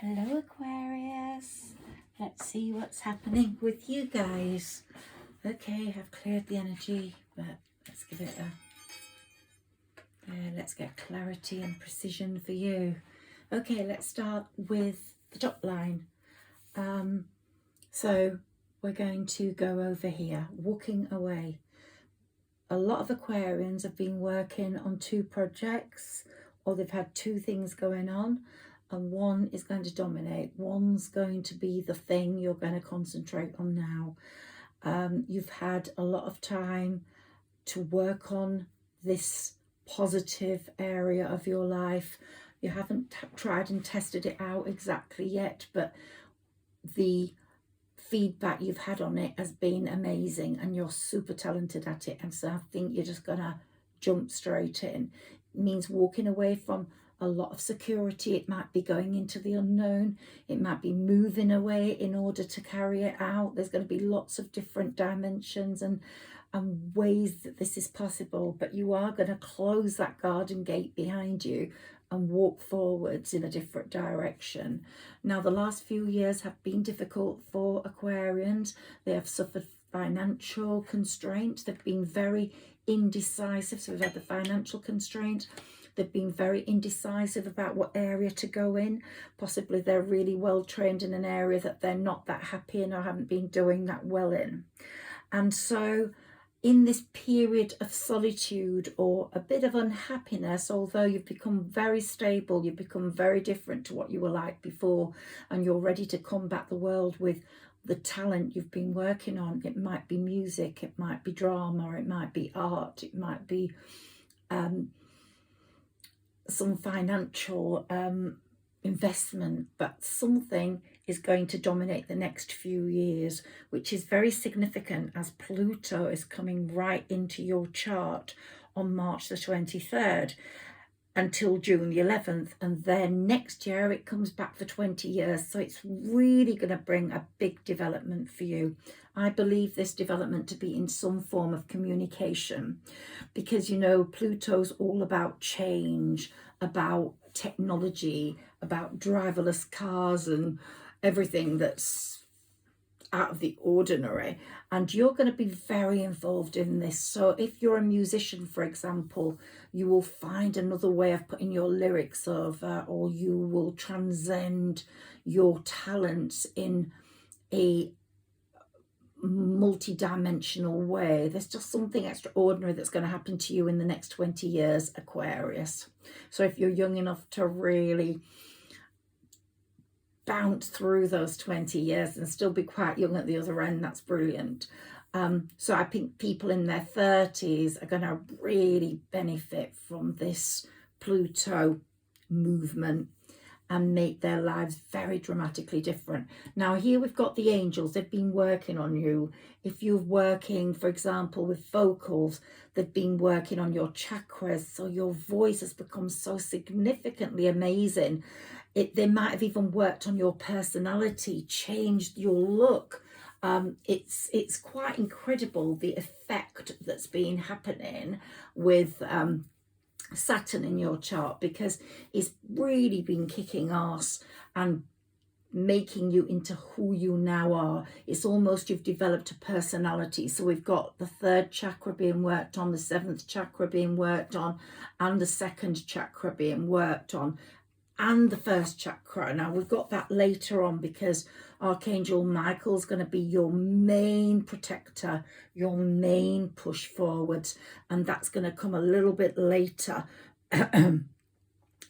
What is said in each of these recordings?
Hello Aquarius, let's see what's happening with you guys. Okay, I've cleared the energy, but let's give it let's get clarity and precision for you. Okay, let's start with the top line. So we're going to go over here, walking away. A lot of Aquarians have been working on two projects, or they've had two things going on, and one is going to dominate. One's going to be the thing you're going to concentrate on now. You've had a lot of time to work on this positive area of your life. You haven't tried and tested it out exactly yet, but the feedback you've had on it has been amazing and you're super talented at it, and so I think you're just gonna jump straight in. It means walking away from a lot of security. It might be going into the unknown, it might be moving away in order to carry it out. There's going to be lots of different dimensions and ways that this is possible, but you are going to close that garden gate behind you and walk forwards in a different direction. Now, the last few years have been difficult for Aquarians. They have suffered financial constraints. They've been very indecisive. So we've had the financial constraint. They've been very indecisive about what area to go in. Possibly they're really well trained in an area that they're not that happy in or haven't been doing that well in. And so in this period of solitude or a bit of unhappiness, although you've become very stable, you've become very different to what you were like before, and you're ready to combat the world with the talent you've been working on. It might be music, it might be drama, it might be art, it might be some financial investment, but something is going to dominate the next few years, which is very significant as Pluto is coming right into your chart on March the 23rd until June the 11th, and then next year it comes back for 20 years. So it's really going to bring a big development for you. I believe this development to be in some form of communication, because you know Pluto's all about change, about technology, about driverless cars and everything that's out of the ordinary, and you're going to be very involved in this. So if you're a musician, for example, you will find another way of putting your lyrics over, or you will transcend your talents in a multi-dimensional way. There's just something extraordinary that's going to happen to you in the next 20 years, Aquarius. So if you're young enough to really bounce through those 20 years and still be quite young at the other end, that's brilliant. So I think people in their 30s are going to really benefit from this Pluto movement and make their lives very dramatically different. Now here we've got the angels. They've been working on you. If you're working, for example, with vocals, they've been working on your chakras, so your voice has become so significantly amazing. They might have even worked on your personality, changed your look. It's quite incredible the effect that's been happening with Saturn in your chart, because it's really been kicking ass and making you into who you now are. It's almost you've developed a personality. So we've got the third chakra being worked on, the seventh chakra being worked on, and the second chakra being worked on, and the first chakra. Now we've got that later on because Archangel Michael's going to be your main protector, your main push forwards, and that's going to come a little bit later.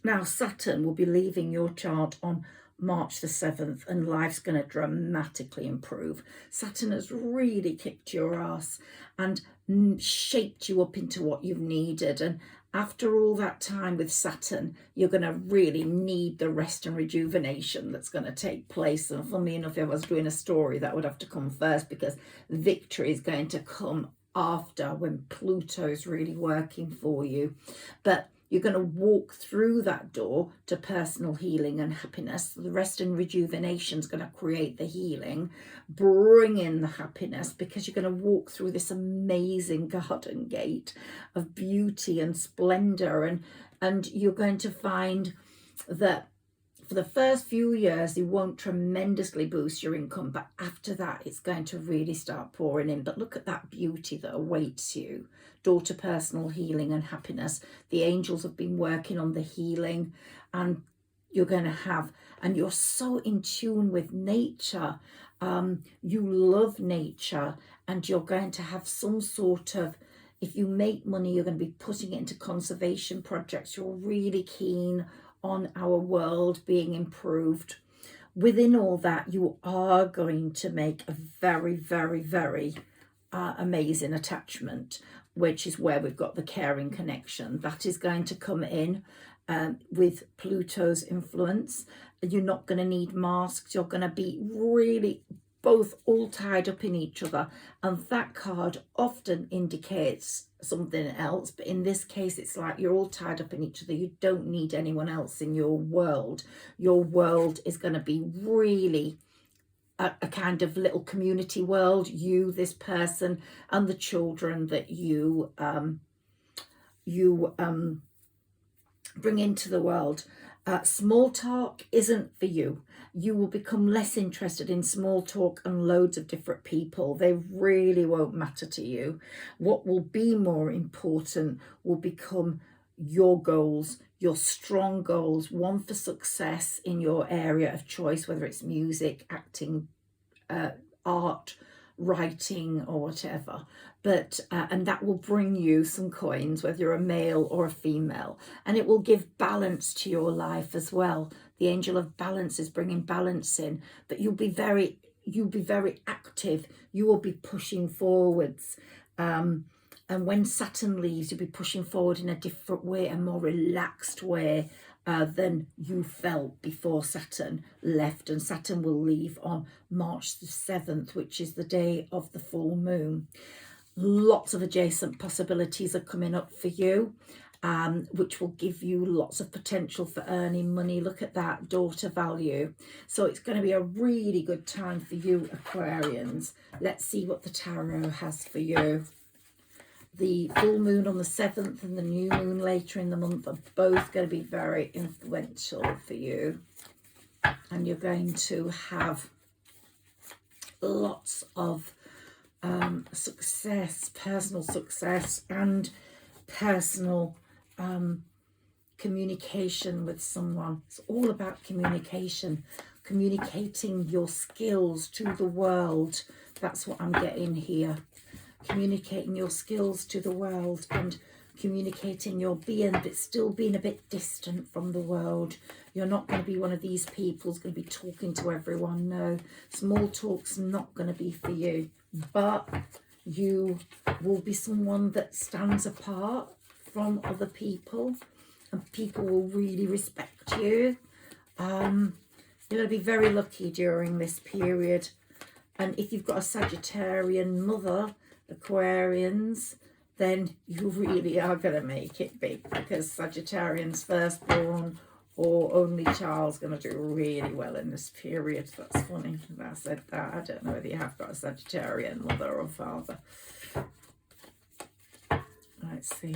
Now Saturn will be leaving your chart on March the 7th, and life's going to dramatically improve. Saturn has really kicked your ass and shaped you up into what you've needed, and after all that time with Saturn, you're going to really need the rest and rejuvenation that's going to take place. And funnily enough, if I was doing a story, that would have to come first, because victory is going to come after, when Pluto is really working for you. But you're going to walk through that door to personal healing and happiness. The rest and rejuvenation is going to create the healing, bring in the happiness, because you're going to walk through this amazing garden gate of beauty and splendor, and you're going to find that for the first few years, it won't tremendously boost your income, but after that, it's going to really start pouring in. But look at that beauty that awaits you. Daughter, personal healing and happiness. The angels have been working on the healing, and you're going to have, and you're so in tune with nature. You love nature, and you're going to have some sort of, if you make money, you're going to be putting it into conservation projects. You're really keen on our world being improved. Within all that, you are going to make a very, very, very amazing attachment, which is where we've got the caring connection. That is going to come in with Pluto's influence. You're not going to need masks. You're going to be really both all tied up in each other, and that card often indicates something else, but in this case it's like you're all tied up in each other. You don't need anyone else in your world. Your world is going to be really a kind of little community world, you, this person, and the children that you bring into the world. Small talk isn't for you. You will become less interested in small talk and loads of different people. They really won't matter to you. What will be more important will become your goals, your strong goals, one for success in your area of choice, whether it's music, acting, art, writing, or whatever. But and that will bring you some coins, whether you're a male or a female, and it will give balance to your life as well. The angel of balance is bringing balance in, but you'll be very active. You will be pushing forwards, and when Saturn leaves, you'll be pushing forward in a different way, a more relaxed way than you felt before Saturn left. And Saturn will leave on March the 7th, which is the day of the full moon. Lots of adjacent possibilities are coming up for you, which will give you lots of potential for earning money. Look at that daughter value. So it's going to be a really good time for you, Aquarians. Let's see what the tarot has for you. The full moon on the 7th and the new moon later in the month are both going to be very influential for you. And you're going to have lots of success, personal success, and personal communication with someone. It's all about communication, communicating your skills to the world. That's what I'm getting here. Communicating your skills to the world and communicating your being, but still being a bit distant from the world. You're not going to be one of these people who's going to be talking to everyone. No, small talk's not going to be for you, but you will be someone that stands apart from other people, and people will really respect you. You're going to be very lucky during this period. And if you've got a Sagittarian mother, Aquarians, then you really are going to make it big, because Sagittarians firstborn or only child's going to do really well in this period. That's funny that I said that. I don't know whether you have got a Sagittarian mother or father. Let's see.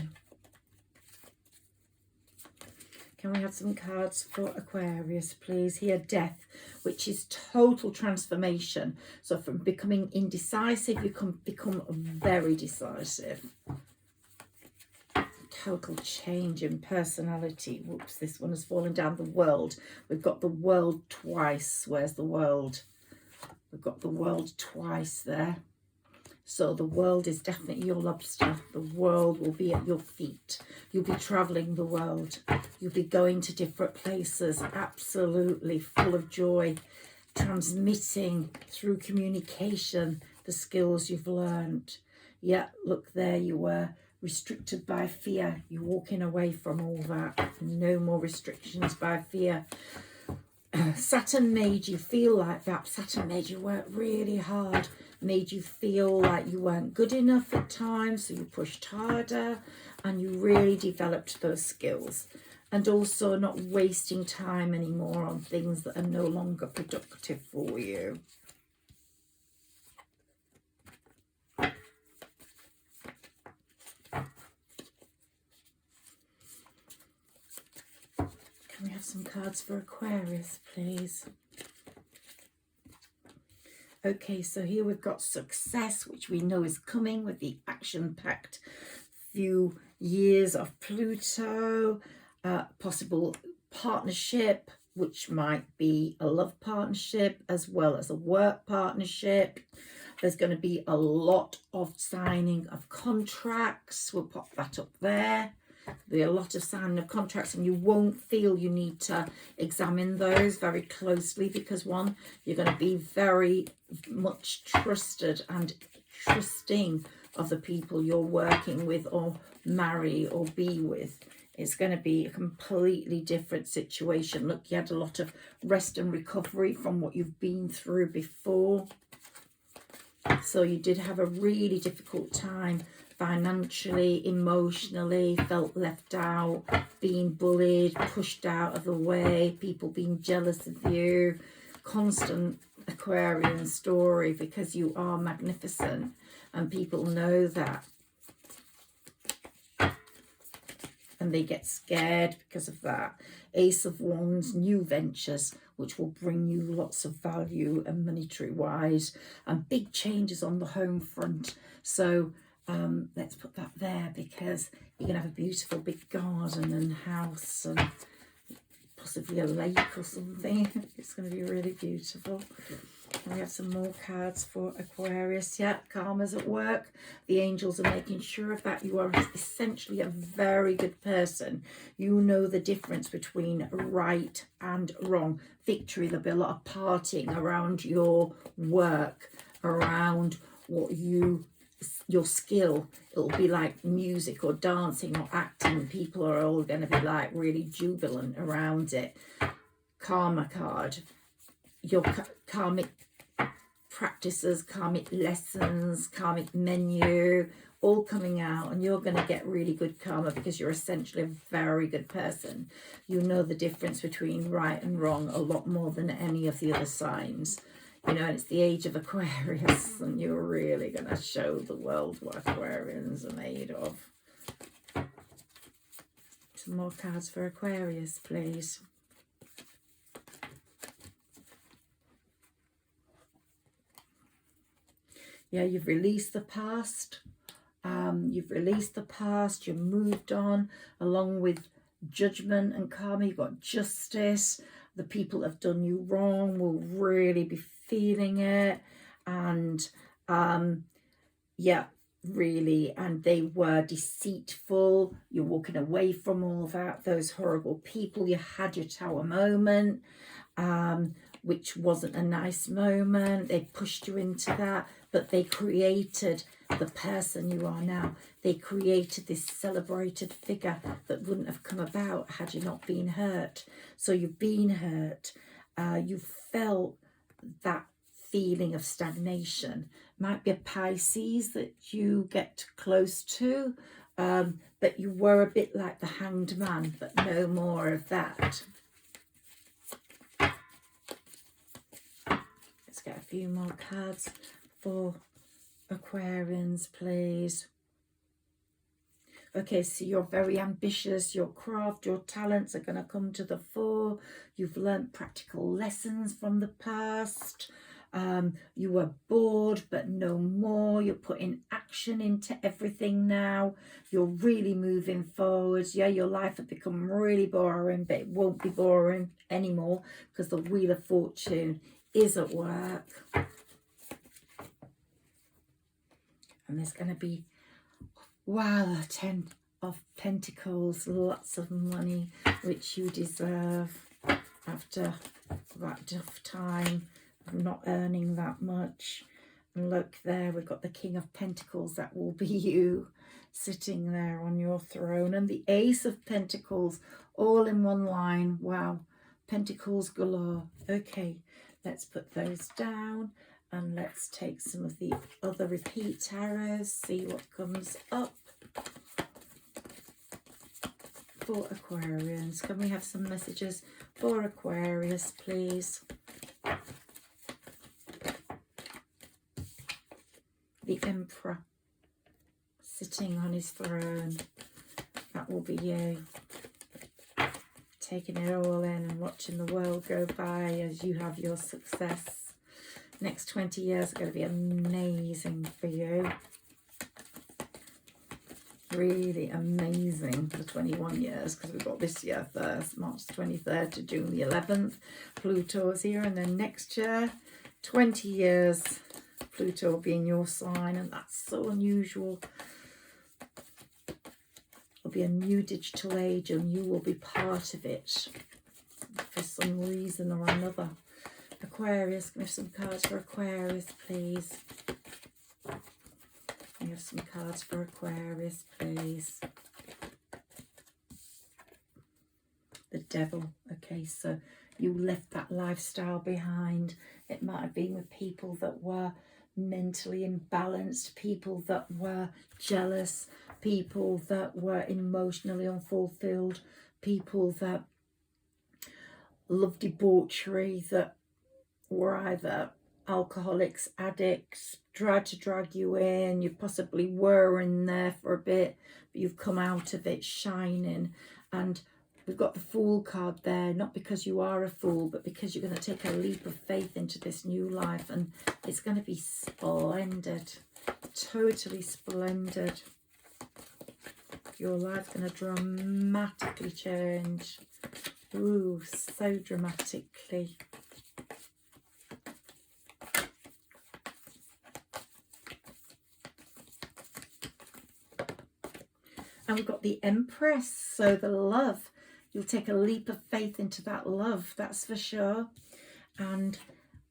Can we have some cards for Aquarius, please? Here, death, which is total transformation. So from becoming indecisive, you can become very decisive. Total change in personality. Whoops, this one has fallen down. The world. We've got the world twice. Where's the world? We've got the world twice there. So the world is definitely your lobster. The world will be at your feet. You'll be traveling the world. You'll be going to different places, absolutely full of joy, transmitting through communication the skills you've learned. Yeah, look, there you were, restricted by fear. You're walking away from all that. No more restrictions by fear. Saturn made you feel like that. Saturn made you work really hard, made you feel like you weren't good enough at times, so you pushed harder and you really developed those skills. And also not wasting time anymore on things that are no longer productive for you. Can we have some cards for Aquarius, please? Okay, so here we've got success, which we know is coming with the action-packed few years of Pluto, possible partnership, which might be a love partnership as well as a work partnership. There's going to be a lot of signing of contracts. We'll pop that up there. There'll be a lot of signing of contracts, and you won't feel you need to examine those very closely because, one, you're going to be very much trusted and trusting of the people you're working with or marry or be with. It's going to be a completely different situation. Look, you had a lot of rest and recovery from what you've been through before. So you did have a really difficult time financially, emotionally, felt left out, being bullied, pushed out of the way, people being jealous of you. Constant Aquarian story because you are magnificent and people know that. And they get scared because of that. Ace of Wands, new ventures, which will bring you lots of value and monetary wise, and big changes on the home front. So let's put that there because you're going to have a beautiful big garden and house and possibly a lake or something. It's going to be really beautiful. And we have some more cards for Aquarius. Yeah, karma's at work. The angels are making sure of that. You are essentially a very good person. You know the difference between right and wrong. Victory, there'll be a lot of partying around your work, around what your skill. It'll be like music or dancing or acting. People are all going to be like really jubilant around it. Karma card. Your karmic practices, karmic lessons, karmic menu, all coming out, and you're going to get really good karma because you're essentially a very good person. You know the difference between right and wrong a lot more than any of the other signs. You know, and it's the age of Aquarius, and you're really going to show the world what Aquarians are made of. Some more cards for Aquarius, please. Yeah, you've released the past. You've released the past. You've moved on along with judgment and karma. You've got justice. The people that have done you wrong will really be feeling it. And yeah, really. And they were deceitful. You're walking away from all that. Those horrible people. You had your tower moment. Which wasn't a nice moment. They pushed you into that, but they created the person you are now. They created this celebrated figure that wouldn't have come about had you not been hurt. So you've been hurt. You felt that feeling of stagnation. Might be a Pisces that you get close to, but you were a bit like the Hanged Man, but no more of that. Get a few more cards for Aquarians, please. Okay, so you're very ambitious. Your craft, your talents are going to come to the fore. You've learned practical lessons from the past. You were bored, but no more. You're putting action into everything now. You're really moving forward. Yeah, your life had become really boring, but it won't be boring anymore because the Wheel of Fortune is at work. And there's going to be, wow, 10 of Pentacles, lots of money, which you deserve after that tough time of not earning that much. And look there, we've got the King of Pentacles. That will be you sitting there on your throne. And the Ace of Pentacles, all in one line. Wow, Pentacles galore. Okay. Let's put those down and let's take some of the other repeat tarots, see what comes up for Aquarians. Can we have some messages for Aquarius, please? The Emperor sitting on his throne. That will be you. taking it all in and watching the world go by as you have your success. Next 20 years are going to be amazing for you. Really amazing, the 21 years, because we've got this year first, March 23rd to June the 11th. Pluto's here, and then next year, 20 years, Pluto will be in your sign, and that's so unusual. It'll be a new digital age, and you will be part of it for some reason or another. Aquarius, give me some cards for Aquarius, please. We have some cards for Aquarius, please. The Devil. Okay, so you left that lifestyle behind. It might have been with people that were mentally imbalanced, people that were jealous, people that were emotionally unfulfilled, people that loved debauchery, that were either alcoholics, addicts, tried to drag you in. You possibly were in there for a bit, but you've come out of it shining. And we've got the Fool card there, not because you are a fool, but because you're going to take a leap of faith into this new life, and it's going to be splendid, totally splendid. Your life's going to dramatically change. Ooh, so dramatically. And we've got the Empress, so the love. You'll take a leap of faith into that love, that's for sure. And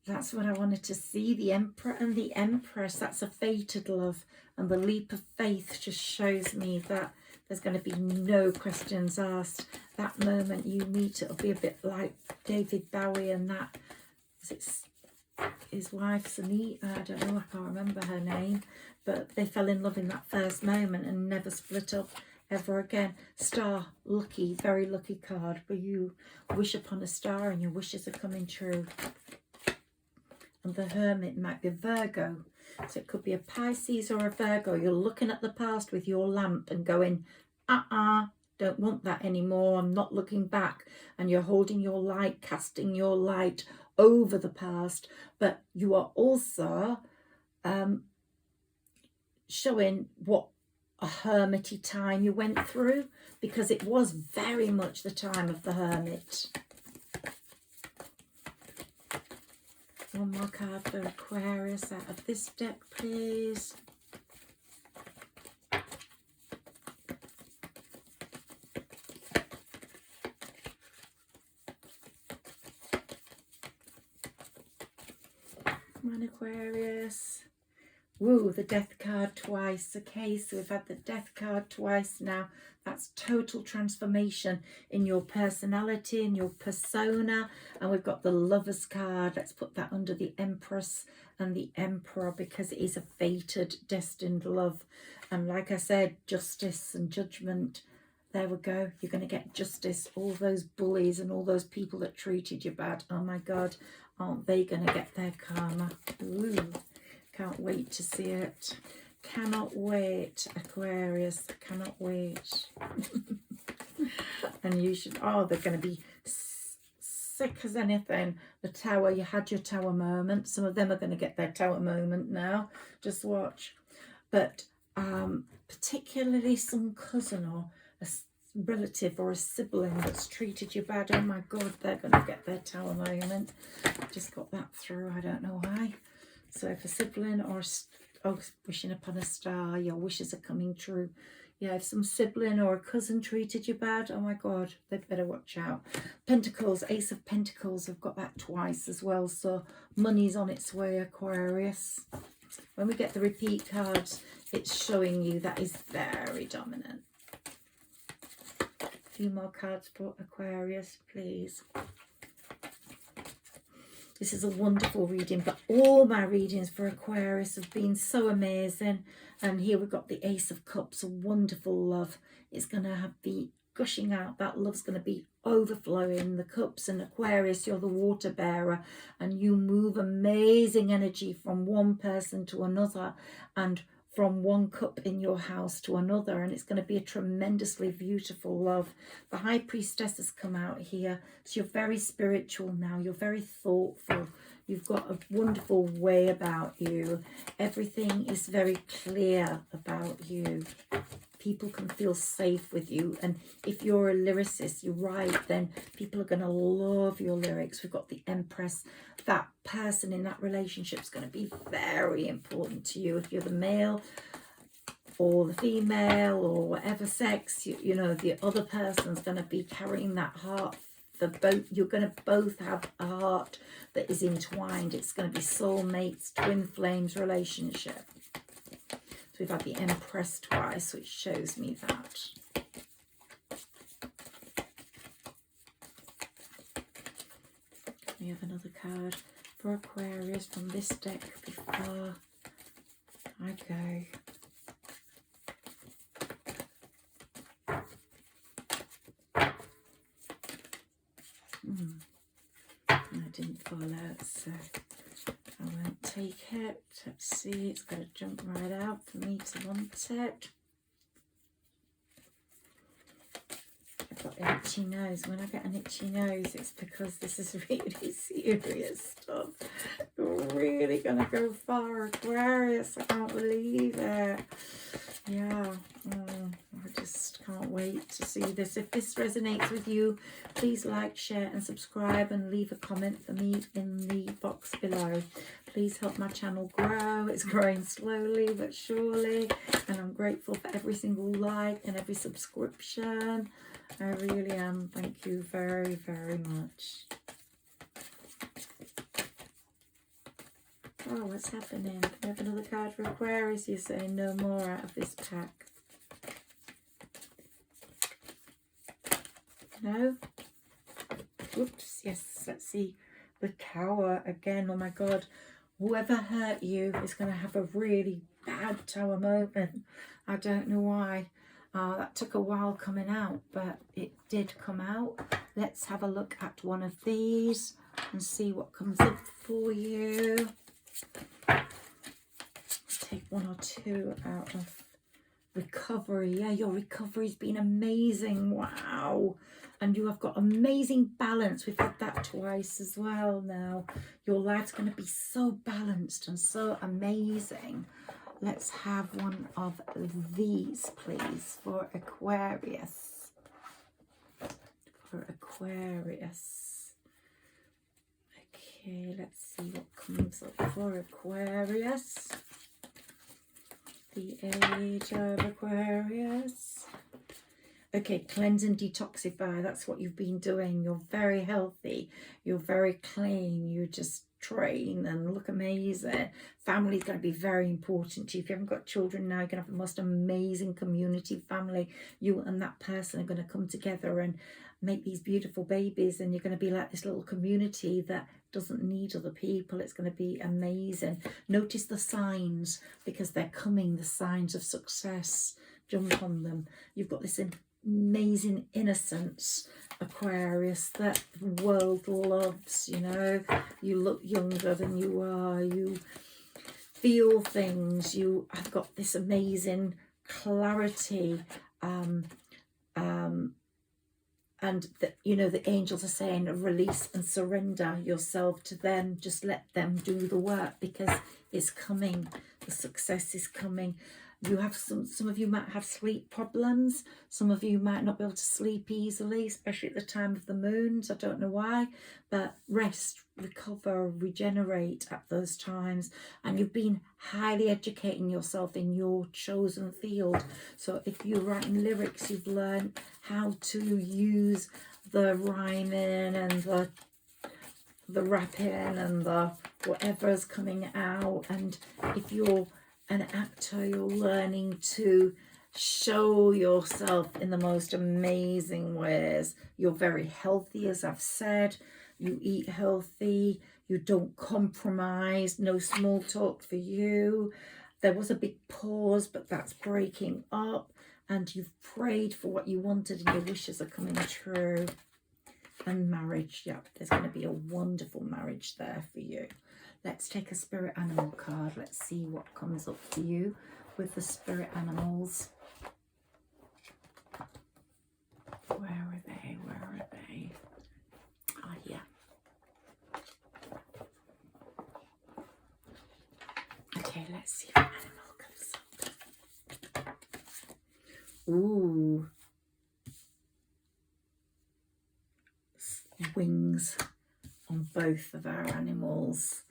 that's what I wanted to see, the Emperor and the Empress. That's a fated love. And the leap of faith just shows me that there's going to be no questions asked. That moment you meet, it'll be a bit like David Bowie and that, is it his wife, Sunita? I don't know, I can't remember her name. But they fell in love in that first moment and never split up ever again. Star, lucky, very lucky card for you. Wish upon a star and your wishes are coming true. And the Hermit might be Virgo. So it could be a Pisces or a Virgo. You're looking at the past with your lamp and going, don't want that anymore. I'm not looking back. And you're holding your light, casting your light over the past. But you are also showing what a hermity time you went through, because it was very much the time of the Hermit. One more card for Aquarius out of this deck, please. Come on, Aquarius. Woo, the Death card twice. Okay, so we've had the Death card twice now. That's total transformation in your personality, in your persona. And we've got the Lovers card. Let's put that under the Empress and the Emperor, because it is a fated, destined love. And like I said, justice and judgment. There we go. You're going to get justice. All those bullies and all those people that treated you bad. Oh my God, aren't they going to get their karma? Ooh. Can't wait to see it. Cannot wait, Aquarius. Cannot wait. And you should, they're going to be sick as anything. The Tower, you had your Tower moment. Some of them are going to get their Tower moment now. Just watch. But particularly some cousin or a relative or a sibling that's treated you bad. Oh my God, they're going to get their Tower moment. Just got that through. I don't know why. So if a sibling or wishing upon a star, your wishes are coming true. Yeah, if some sibling or a cousin treated you bad, oh my God, they'd better watch out. Pentacles, Ace of Pentacles, I've got that twice as well. So money's on its way, Aquarius. When we get the repeat cards, it's showing you that is very dominant. A few more cards for Aquarius, please. This is a wonderful reading, but all my readings for Aquarius have been so amazing. And here we've got the Ace of Cups, a wonderful love. It's going to be gushing out. That love's going to be overflowing the cups. And Aquarius, you're the water bearer, and you move amazing energy from one person to another. And from one cup in your house to another, and it's going to be a tremendously beautiful love. The High Priestess has come out here, so you're very spiritual now, you're very thoughtful, you've got a wonderful way about you, everything is very clear about you. People can feel safe with you, and if you're a lyricist, you write, then people are going to love your lyrics. We've got the Empress. That person in that relationship is going to be very important to you. If you're the male or the female or whatever sex, you know, the other person's going to be carrying that heart for both. You're going to both have a heart that is entwined. It's going to be soulmates, twin flames relationship. So we've had the Empress twice, which shows me that. We have another card for Aquarius from this deck before I go. I didn't fall out, so I won't take it. Let's see, it's going to jump right out for me to want it. I've got an itchy nose. When I get an itchy nose, it's because this is really serious stuff. You're really going to go far, Aquarius. I can't believe it. Yeah, I just can't wait to see this. If this resonates with you, please like, share and subscribe, and leave a comment for me in the box below. Please help my channel grow. It's growing slowly but surely, and I'm grateful for every single like and every subscription. I really am. Thank you very, very much. Oh, what's happening? Can I have another card for Aquarius? You're saying no more out of this pack. No? Oops, yes, let's see. The Tower again. Oh my God. Whoever hurt you is going to have a really bad Tower moment. I don't know why. That took a while coming out, but it did come out. Let's have a look at one of these and see what comes up for you. Take one or two out of recovery. Yeah, your recovery's been amazing. Wow. And you have got amazing balance. We've had that twice as well now. Your life's going to be so balanced and so amazing. Let's have one of these, please, for Aquarius. For Aquarius. Okay, let's see what comes up for Aquarius. The Age of Aquarius. Okay, cleanse and detoxify. That's what you've been doing. You're very healthy. You're very clean. You just train and look amazing. Family's going to be very important to you. If you haven't got children now, you're going to have the most amazing community family. You and that person are going to come together and make these beautiful babies, and you're going to be like this little community that doesn't need other people. It's going to be amazing. Notice the signs, because they're coming, the signs of success. Jump on them. You've got this amazing innocence, Aquarius, that the world loves. You know, you look younger than you are, you feel things, you have got this amazing clarity, and that, you know, the angels are saying release and surrender yourself to them. Just let them do the work, because it's coming. The success is coming. You have some of you might have sleep problems. Some of you might not be able to sleep easily, especially at the time of the moons. I don't know why, but rest, recover, regenerate at those times. And you've been highly educating yourself in your chosen field. So if you're writing lyrics, you've learned how to use the rhyming and the rapping and the whatever's coming out. And if you're an actor, you're learning to show yourself in the most amazing ways. You're very healthy, as I've said. You eat healthy. You don't compromise. No small talk for you. There was a big pause, but that's breaking up. And you've prayed for what you wanted, and your wishes are coming true. And marriage, yeah, there's going to be a wonderful marriage there for you. Let's take a spirit animal card. Let's see what comes up for you with the spirit animals. Where are they? Where are they? Ah, yeah. Okay, let's see if an animal comes up. Ooh. Wings on both of our animals.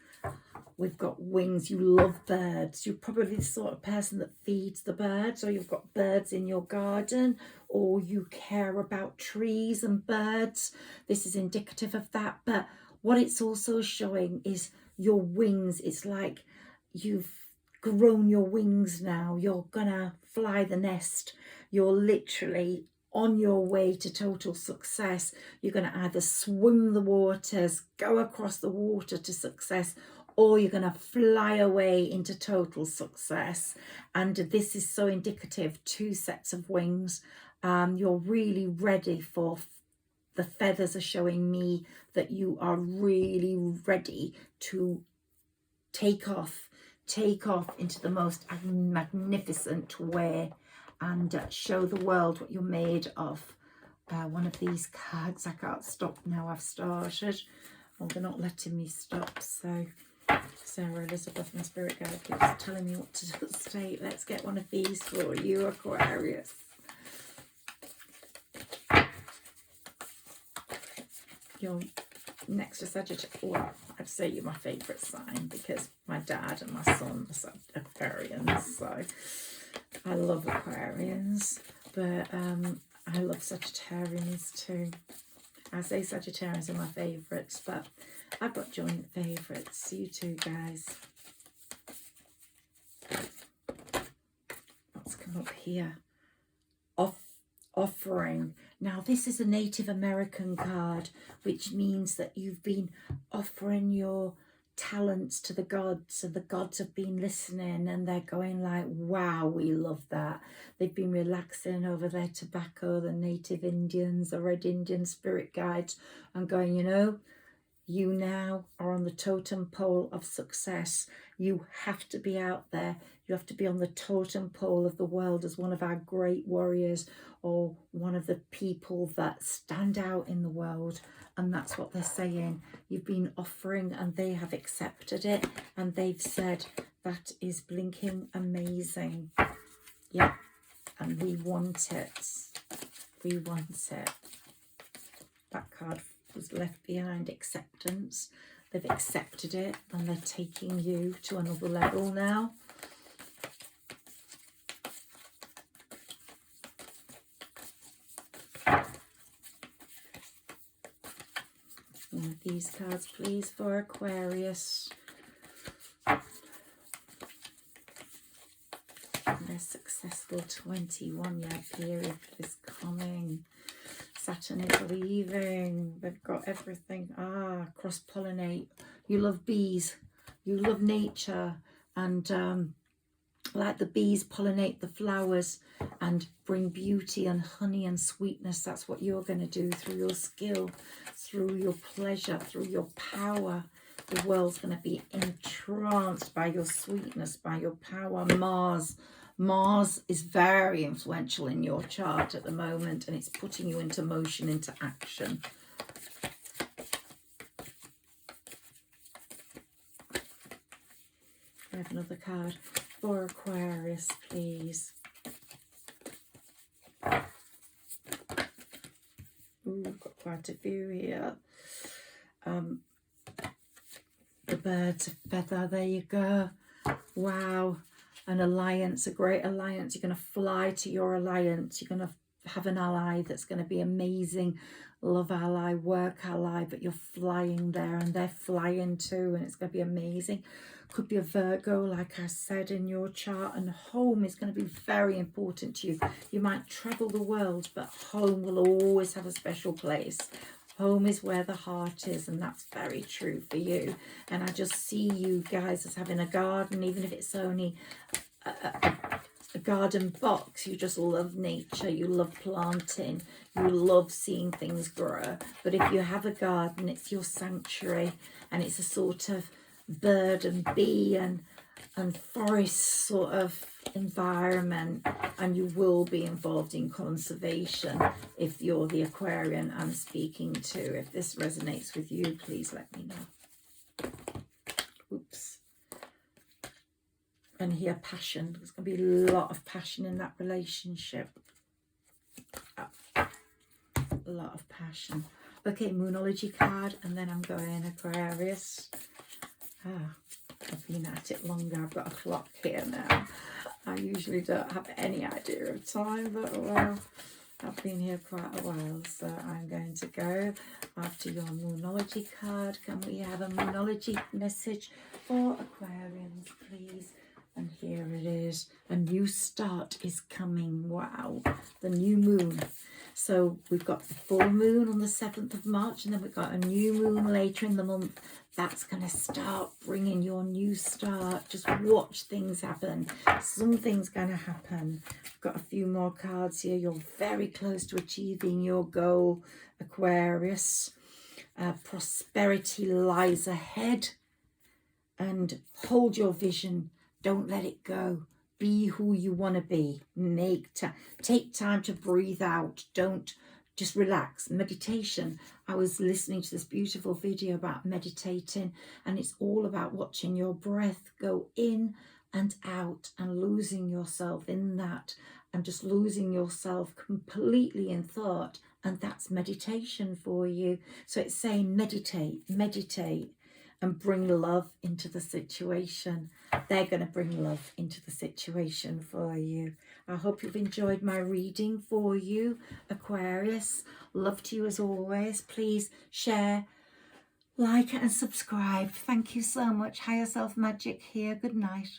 We've got wings. You love birds. You're probably the sort of person that feeds the birds, or you've got birds in your garden, or you care about trees and birds. This is indicative of that. But what it's also showing is your wings. It's like you've grown your wings now. You're gonna fly the nest. You're literally on your way to total success. You're going to either swim the waters, go across the water to success, or you're going to fly away into total success. And this is so indicative, 2 sets of wings. You're really ready for, the feathers are showing me that you are really ready to take off into the most magnificent way and show the world what you're made of. One of these cards, I can't stop now, I've started. Well, they're not letting me stop, so Sarah Elizabeth, my spirit guide, keeps telling me what to say. Let's get one of these for you, Aquarius. You're next to Sagittarius. Well, I'd say you're my favourite sign because my dad and my son are Aquarians, so I love Aquarians, but I love Sagittarians too. I say Sagittarians are my favourites, but I've got joint favourites. You too, guys. Let's come up here. Offering. Now, this is a Native American card, which means that you've been offering your talents to the gods, and the gods have been listening, and they're going like, wow, we love that. They've been relaxing over their tobacco, the Native Indians, the Red Indian spirit guides, and going, you know, you now are on the totem pole of success. You have to be out there. You have to be on the totem pole of the world as one of our great warriors, or one of the people that stand out in the world. And that's what they're saying. You've been offering and they have accepted it. And they've said, that is blinking amazing. Yeah. And we want it. We want it. That card was left behind, acceptance. They've accepted it and they're taking you to another level now. One of these cards, please, for Aquarius. Their successful 21-year period is coming. Saturn is leaving. They've got everything. Cross-pollinate. You love bees. You love nature. And like the bees pollinate the flowers and bring beauty and honey and sweetness. That's what you're going to do through your skill, through your pleasure, through your power. The world's going to be entranced by your sweetness, by your power. Mars is very influential in your chart at the moment, and it's putting you into motion, into action. I have another card for Aquarius, please. Ooh, I've got quite a few here. The birds of feather, there you go. Wow. An alliance, a great alliance. You're going to fly to your alliance. You're going to have an ally that's going to be amazing. Love ally, work ally, but you're flying there and they're flying too, and it's going to be amazing. Could be a Virgo, like I said, in your chart, and home is going to be very important to you. You might travel the world, but home will always have a special place. Home is where the heart is, and that's very true for you. And I just see you guys as having a garden, even if it's only a garden box. You just love nature, you love planting, you love seeing things grow. But if you have a garden, it's your sanctuary, and it's a sort of bird and bee and forest sort of environment, and you will be involved in conservation if you're the Aquarian I'm speaking to. If this resonates with you, please let me know. Oops. And here, passion. There's going to be a lot of passion in that relationship. A lot of passion. Okay, Moonology card, and then I'm going Aquarius. I've been at it longer. I've got a clock here now. I usually don't have any idea of time, but well, I've been here quite a while, so I'm going to go after your Moonology card. Can we have a Moonology message for Aquarians, please? And here it is. A new start is coming. Wow. The new moon. So we've got the full moon on the 7th of March, and then we've got a new moon later in the month. That's going to start bringing your new start. Just watch things happen. Something's going to happen. I've got a few more cards here. You're very close to achieving your goal, Aquarius. Prosperity lies ahead. And hold your vision. Don't let it go. Be who you want to be. Take time to breathe out. Don't just relax. Meditation. I was listening to this beautiful video about meditating, and it's all about watching your breath go in and out and losing yourself in that, and just losing yourself completely in thought. And that's meditation for you. So it's saying meditate, meditate, and bring love into the situation. They're going to bring love into the situation for you. I hope you've enjoyed my reading for you, Aquarius. Love to you as always. Please share, like, and subscribe. Thank you so much. Higher Self Magic here. Good night.